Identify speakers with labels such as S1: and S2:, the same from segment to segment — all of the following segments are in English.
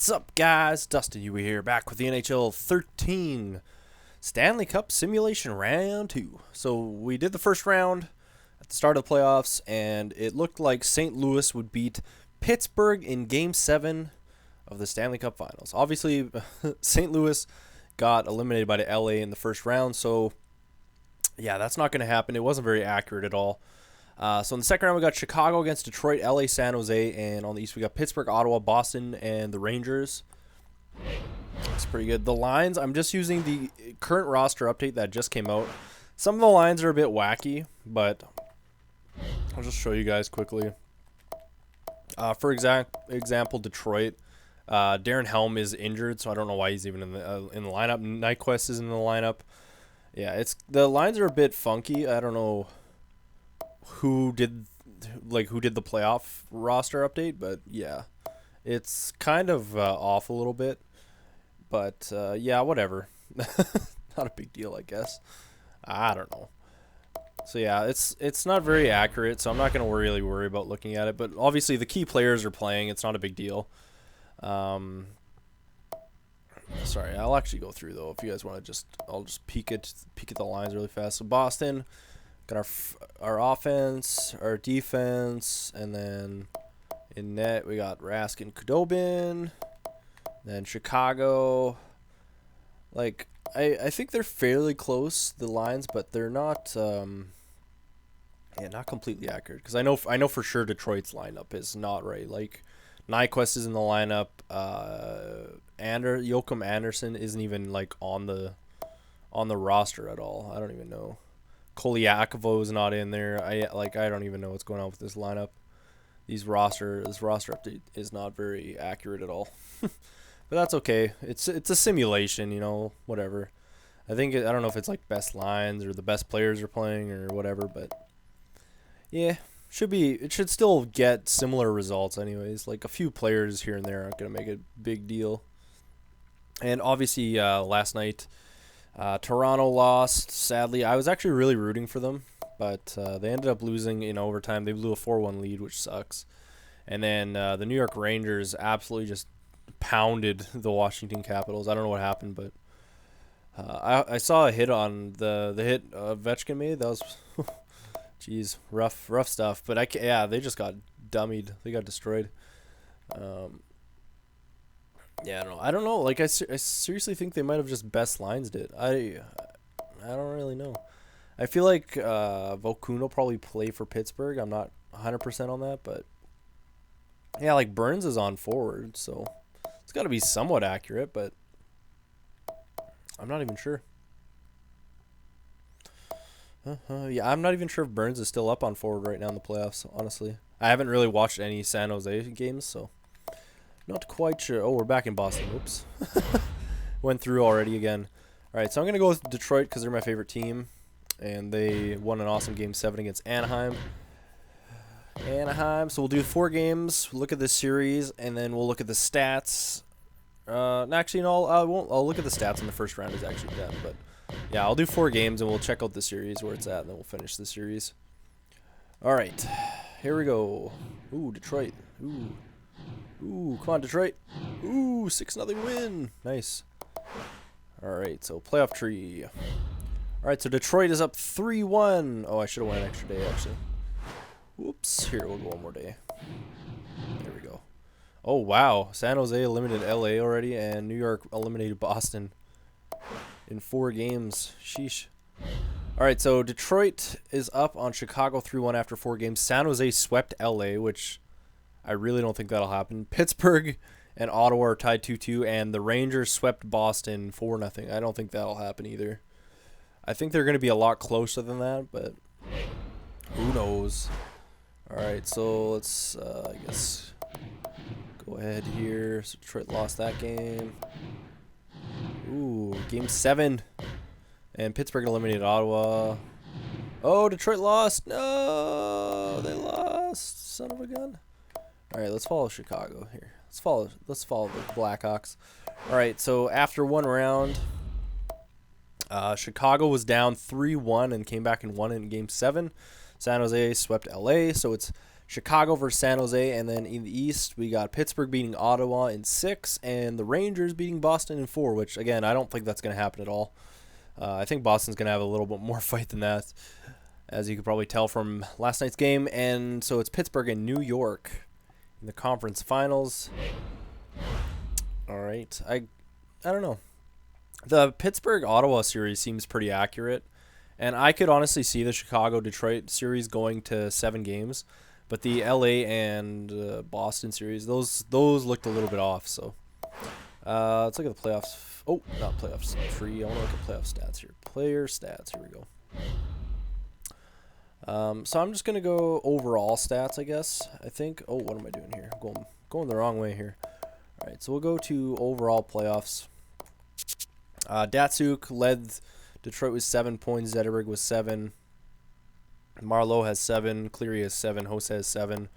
S1: What's up, guys? Dustin Yewy here, back with the NHL 13 Stanley Cup Simulation Round 2. So we did the first round at the start of the playoffs, and it looked like St. Louis would beat Pittsburgh in Game 7 of the Stanley Cup Finals. Obviously, St. Louis got eliminated by the LA in the first round, so yeah, that's not going to happen. It wasn't very accurate at all. So in the second round, we got Chicago against Detroit, LA, San Jose, and on the East, we got Pittsburgh, Ottawa, Boston, and the Rangers. That's pretty good. The lines, I'm just using the current roster update that just came out. Some of the lines are a bit wacky, but I'll just show you guys quickly. For example, Detroit, Darren Helm is injured, so I don't know why he's even in the lineup. Nyquist is in the lineup. Yeah, the lines are a bit funky. I don't know who did the playoff roster update, but yeah, it's kind of off a little bit, but yeah, whatever. Not a big deal, I guess. I don't know. So yeah, it's not very accurate, so I'm not going to really worry about looking at it, but obviously the key players are playing. It's not a big deal. Sorry, I'll actually go through though if you guys want to. I'll just peek at the lines really fast. So Boston got our offense, our defense, and then in net we got Rask and Kudobin. Then Chicago, like I think they're fairly close, the lines, but they're not not completely accurate, because I know for sure Detroit's lineup is not right. Like Nyquist is in the lineup. Joachim Anderson isn't even like on the roster at all. I don't even know. Kolyakovo is not in there. I don't even know what's going on with this lineup. This roster update is not very accurate at all. But that's okay. It's a simulation, whatever. I don't know if it's like best lines or the best players are playing or whatever, but yeah, it should still get similar results anyways. Like a few players here and there aren't going to make a big deal. And obviously last night Toronto lost, sadly. I was actually really rooting for them, but they ended up losing in overtime. They blew a 4-1 lead, which sucks. And then the New York Rangers absolutely just pounded the Washington Capitals. I don't know what happened, but I saw a hit on the hit Ovechkin made. That was, geez, rough stuff. But they just got dummied. They got destroyed. Yeah, I don't know. Like I seriously think they might have just best lines it. I don't really know. I feel like Vokun will probably play for Pittsburgh. I'm not 100% on that, but yeah, like Burns is on forward, so it's got to be somewhat accurate, but I'm not even sure. Yeah, I'm not even sure if Burns is still up on forward right now in the playoffs, honestly. I haven't really watched any San Jose games, so not quite sure. Oh, we're back in Boston. Oops. Went through already again. All right, so I'm going to go with Detroit because they're my favorite team, and they won an awesome Game 7 against Anaheim. So we'll do 4 games, look at this series, and then we'll look at the stats. Actually, no, I won't. I'll look at the stats in the first round is actually done, but yeah, I'll do 4 games, and we'll check out the series where it's at, and then we'll finish the series. All right, here we go. Ooh, Detroit. Ooh, come on, Detroit. Ooh, 6-0 win. Nice. All right, so playoff tree. All right, so Detroit is up 3-1. Oh, I should have won an extra day, actually. Whoops. Here, we'll go one more day. There we go. Oh, wow. San Jose eliminated LA already, and New York eliminated Boston in 4 games. Sheesh. All right, so Detroit is up on Chicago 3-1 after 4 games. San Jose swept LA, which I really don't think that'll happen. Pittsburgh and Ottawa are tied 2-2, and the Rangers swept Boston 4-0. I don't think that'll happen either. I think they're going to be a lot closer than that, but who knows? All right, so let's, I guess, go ahead here. So Detroit lost that game. Ooh, Game 7. And Pittsburgh eliminated Ottawa. Oh, Detroit lost. No, they lost. Son of a gun. All right, let's follow Chicago here. Let's follow the Blackhawks. All right, so after one round, Chicago was down 3-1 and came back and won in Game 7. San Jose swept LA, so it's Chicago versus San Jose, and then in the East we got Pittsburgh beating Ottawa in 6, and the Rangers beating Boston in 4. Which again, I don't think that's going to happen at all. I think Boston's going to have a little bit more fight than that, as you could probably tell from last night's game. And so it's Pittsburgh and New York in the conference finals. All right, I don't know. The Pittsburgh-Ottawa series seems pretty accurate, and I could honestly see the Chicago-Detroit series going to 7 games, but the LA and Boston series, those looked a little bit off. So let's look at the playoffs. Oh, not playoffs. Free. I want to look at playoff stats here. Player stats. Here we go. So I'm just gonna go overall stats, I guess. I think. Oh, what am I doing here? Going the wrong way here. All right, so we'll go to overall playoffs. Datsuk led Detroit with 7 points. Zetterberg was 7. Marleau has 7. Cleary has 7. Hosse has 7.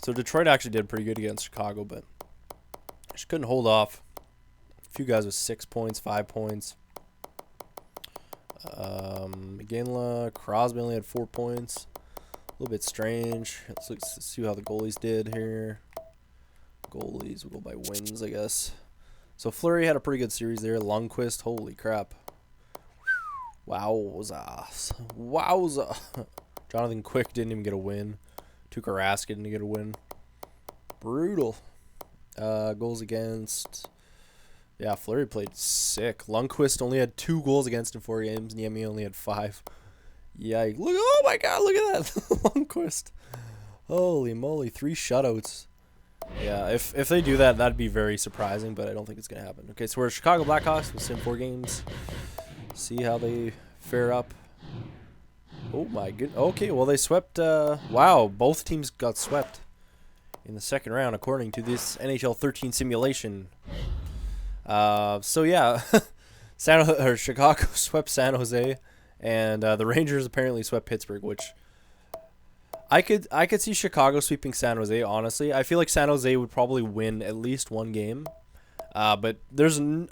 S1: So Detroit actually did pretty good against Chicago, but just couldn't hold off. A few guys with 6 points, 5 points. McGinley, Crosby only had 4 points. A little bit strange. Let's see how the goalies did here. Goalies will go by wins, I guess. So Fleury had a pretty good series there. Lundqvist, holy crap. Wowza. Jonathan Quick didn't even get a win. Tuukka Rask didn't get a win. Brutal. Goals against. Yeah, Fleury played sick. Lundqvist only had 2 goals against in 4 games. Niemi only had 5. Yikes. Look, oh my god, look at that. Lundqvist. Holy moly, 3 shutouts. Yeah, if they do that, that'd be very surprising, but I don't think it's going to happen. Okay, so we're Chicago Blackhawks. We'll sim 4 games. See how they fare up. Oh, my goodness. Okay, well, they swept. Wow, both teams got swept in the second round, according to this NHL 13 simulation. So, yeah, Chicago swept San Jose, and the Rangers apparently swept Pittsburgh, which... I could see Chicago sweeping San Jose, honestly. I feel like San Jose would probably win at least 1 game. But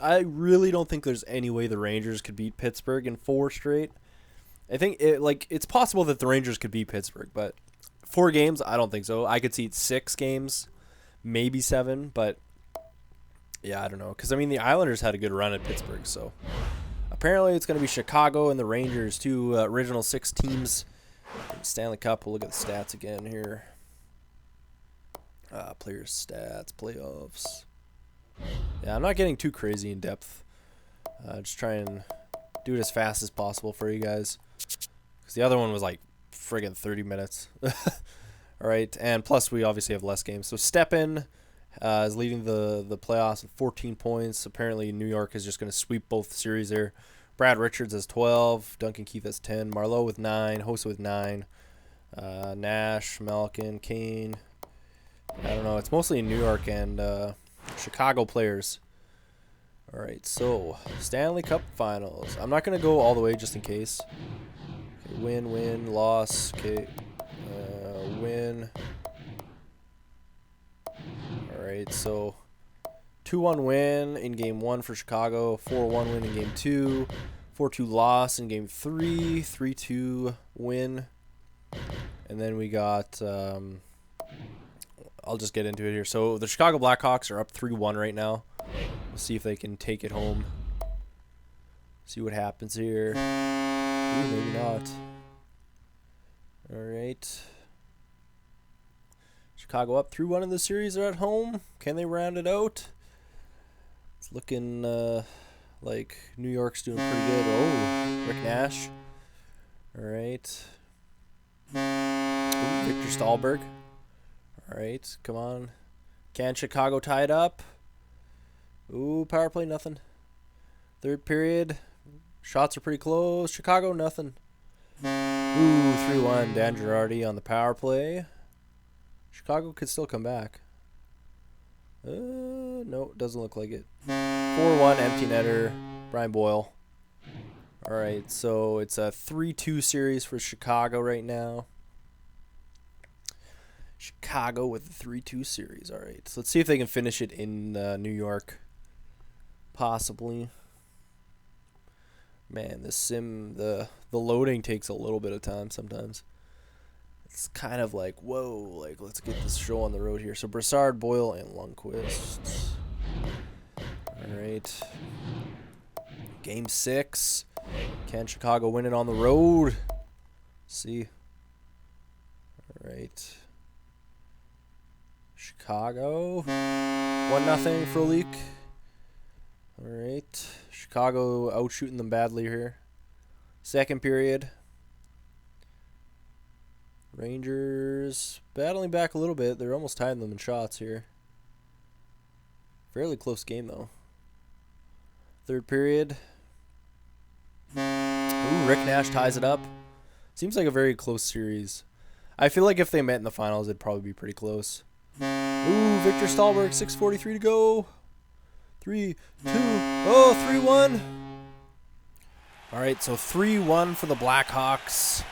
S1: I really don't think there's any way the Rangers could beat Pittsburgh in 4 straight. I think it's possible that the Rangers could beat Pittsburgh, but 4 games, I don't think so. I could see it 6 games, maybe 7, but yeah, I don't know. Because, I mean, the Islanders had a good run at Pittsburgh, so apparently it's going to be Chicago and the Rangers, 2 original 6 teams. Stanley Cup, we'll look at the stats again here. Player stats, playoffs. Yeah, I'm not getting too crazy in depth. Just try and do it as fast as possible for you guys. Because the other one was like friggin' 30 minutes. Alright, and plus we obviously have less games. So Stepan is leading the playoffs with 14 points. Apparently New York is just going to sweep both series there. Brad Richards has 12. Duncan Keith has 10. Marleau with 9. Hossa with 9. Nash, Malkin, Kane. I don't know. It's mostly New York and Chicago players. All right, so Stanley Cup Finals. I'm not going to go all the way just in case. Okay, win, loss. Okay, win. All right, so 2-1 win in Game 1 for Chicago, 4-1 win in Game 2, 4-2 loss in Game 3, 3-2 win. And then we got, I'll just get into it here. So the Chicago Blackhawks are up 3-1 right now. We'll see if they can take it home. See what happens here. Ooh, maybe not. All right. Chicago up 3-1 in the series. They're at home. Can they round it out? It's looking like New York's doing pretty good. Oh, Rick Nash. All right. Ooh, Victor Stahlberg. All right, come on. Can Chicago tie it up? Ooh, power play, nothing. Third period. Shots are pretty close. Chicago, nothing. Ooh, 3-1. Dan Girardi on the power play. Chicago could still come back. No, doesn't look like it. 4-1 empty netter. Brian Boyle. All right, so it's a 3-2 series for Chicago right now. Chicago with the 3-2 series. All right, so let's see if they can finish it in New York. Possibly. Man, the loading takes a little bit of time sometimes. it's kind of like, whoa, like, let's get this show on the road here. So Brassard, Boyle, and Lundqvist. All right. Game 6. Can Chicago win it on the road? See. All right. Chicago. 1-0 for Leak. All right. Chicago out shooting them badly here. Second period. Rangers battling back a little bit. They're almost tying them in shots here. Fairly close game, though. Third period. Ooh, Rick Nash ties it up. Seems like a very close series. I feel like if they met in the finals, it'd probably be pretty close. Ooh, Victor Stahlberg, 6:43 to go. 3-2. Oh, 3-1. All right, so 3-1 for the Blackhawks.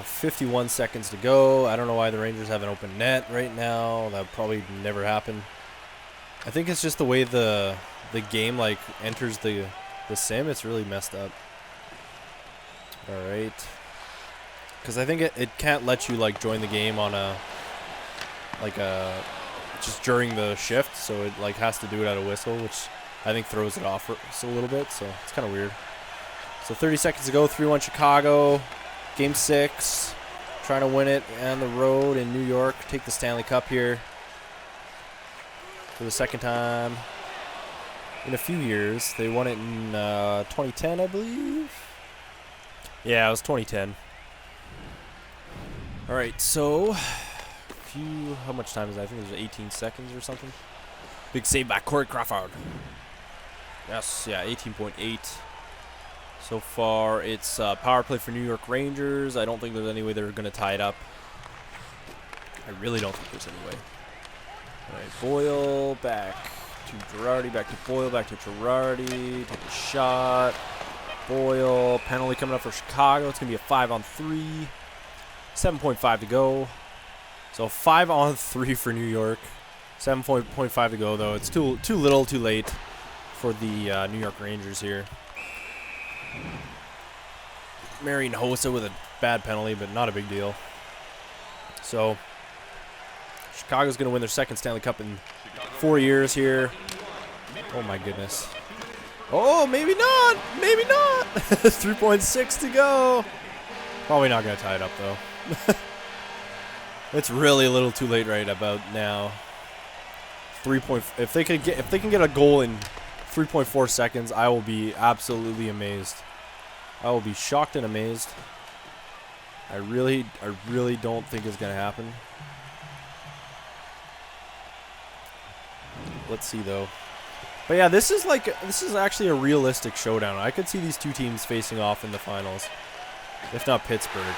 S1: 51 seconds to go. I don't know why the Rangers have an open net right now. That would probably never happen. I think it's just the way the game like enters the sim. It's really messed up. All right. Because I think it can't let you like join the game on just during the shift, so it like has to do it at a whistle, which I think throws it off a little bit. So it's kind of weird. So 30 seconds to go. 3-1 Chicago. Game 6. Trying to win it on the road in New York. Take the Stanley Cup here for the second time in a few years. They won it in 2010, I believe. Yeah, it was 2010. All right, so how much time is that? I think there's 18 seconds or something. Big save by Corey Crawford. Yes, yeah, 18.8. So far, it's power play for New York Rangers. I don't think there's any way they're going to tie it up. I really don't think there's any way. All right, Boyle back to Girardi, back to Boyle, back to Girardi. Take a shot. Boyle, penalty coming up for Chicago. It's going to be a 5-on-3. 7.5 to go. So 5-on-3 for New York. 7.5 to go, though. It's too little, too late for the New York Rangers here. Marian Hossa with a bad penalty, but not a big deal. So Chicago's going to win their second Stanley Cup in 4 years here. Oh, my goodness. Oh, maybe not. Maybe not. 3.6 to go. Probably not going to tie it up, though. It's really a little too late right about now. If they can get a goal in 3.4 seconds, I will be absolutely amazed. I will be shocked and amazed. I really don't think it's gonna happen. Let's see though. But yeah, this is actually a realistic showdown. I could see these two teams facing off in the finals, if not Pittsburgh.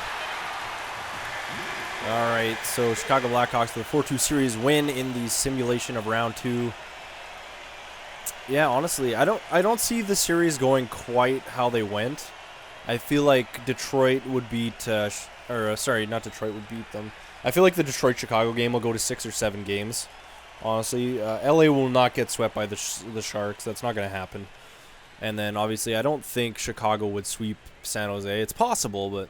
S1: All right, so Chicago Blackhawks with a 4-2 series win in the simulation of round 2. Yeah, honestly, I don't see the series going quite how they went. I feel like Detroit would beat, not Detroit would beat them. I feel like the Detroit-Chicago game will go to 6 or 7 games. Honestly, LA will not get swept by the Sharks. That's not going to happen. And then obviously, I don't think Chicago would sweep San Jose. It's possible, but.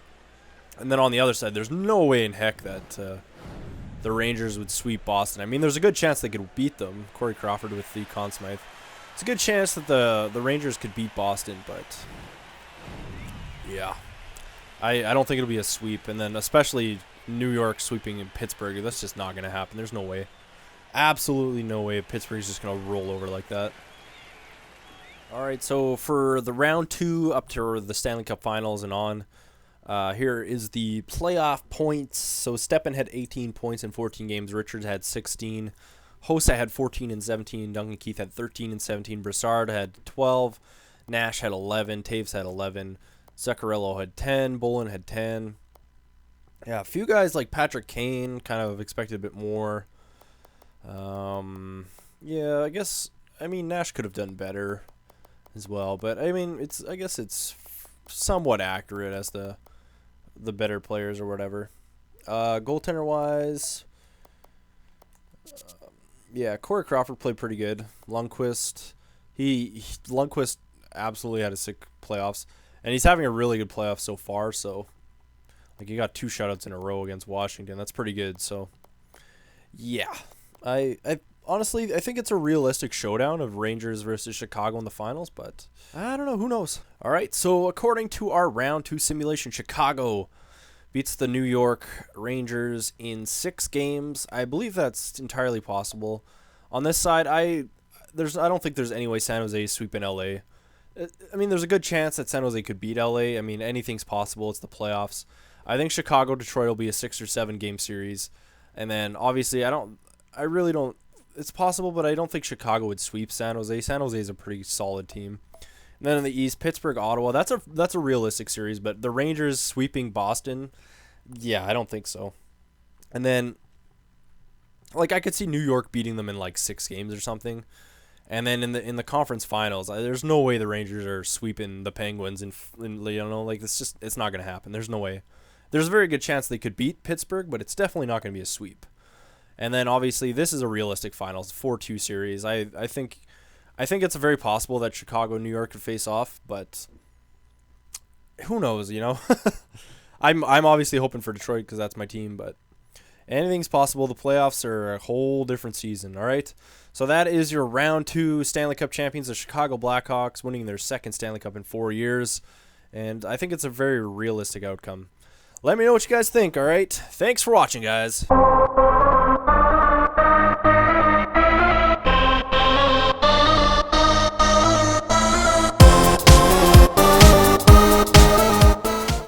S1: And then on the other side, there's no way in heck that the Rangers would sweep Boston. I mean, there's a good chance they could beat them. Corey Crawford with the Conn Smythe. It's a good chance that the Rangers could beat Boston, but yeah, I don't think it'll be a sweep. And then especially New York sweeping in Pittsburgh, that's just not going to happen. There's no way. Absolutely no way Pittsburgh's just going to roll over like that. All right, so for the round 2 up to the Stanley Cup Finals and on, here is the playoff points. So Stepan had 18 points in 14 games. Richards had 16. Hossa had 14 and 17. Duncan Keith had 13 and 17. Brassard had 12. Nash had 11. Taves had 11. Zuccarello had 10. Bolin had 10. Yeah, a few guys like Patrick Kane kind of expected a bit more. Yeah, I mean, Nash could have done better as well. But, I mean, I guess it's somewhat accurate as the better players or whatever. Goaltender-wise, yeah, Corey Crawford played pretty good. Lundqvist, Lundqvist absolutely had a sick playoffs, and he's having a really good playoff so far. So Like, he got 2 shutouts in a row against Washington. That's pretty good. So, yeah. I honestly, I think it's a realistic showdown of Rangers versus Chicago in the finals, but I don't know. Who knows? All right, so according to our round 2 simulation, Chicago beats the New York Rangers in 6 games. I believe that's entirely possible. On this side, I don't think there's any way San Jose is sweeping LA. I mean, there's a good chance that San Jose could beat LA. I mean, anything's possible. It's the playoffs. I think Chicago-Detroit will be a 6 or 7 game series. And then, obviously, I really don't. It's possible, but I don't think Chicago would sweep San Jose. San Jose is a pretty solid team. And then in the East, Pittsburgh, Ottawa. That's a realistic series, but the Rangers sweeping Boston, yeah, I don't think so. And then, like, I could see New York beating them in like 6 games or something. And then in the conference finals, there's no way the Rangers are sweeping the Penguins like it's not going to happen. There's no way. There's a very good chance they could beat Pittsburgh, but it's definitely not going to be a sweep. And then obviously this is a realistic finals 4-2 series. I think it's very possible that Chicago and New York could face off, but who knows, you know? I'm obviously hoping for Detroit because that's my team, but anything's possible. The playoffs are a whole different season, all right? So that is your round 2 Stanley Cup champions, the Chicago Blackhawks, winning their 2nd Stanley Cup in 4 years. And I think it's a very realistic outcome. Let me know what you guys think, all right? Thanks for watching, guys.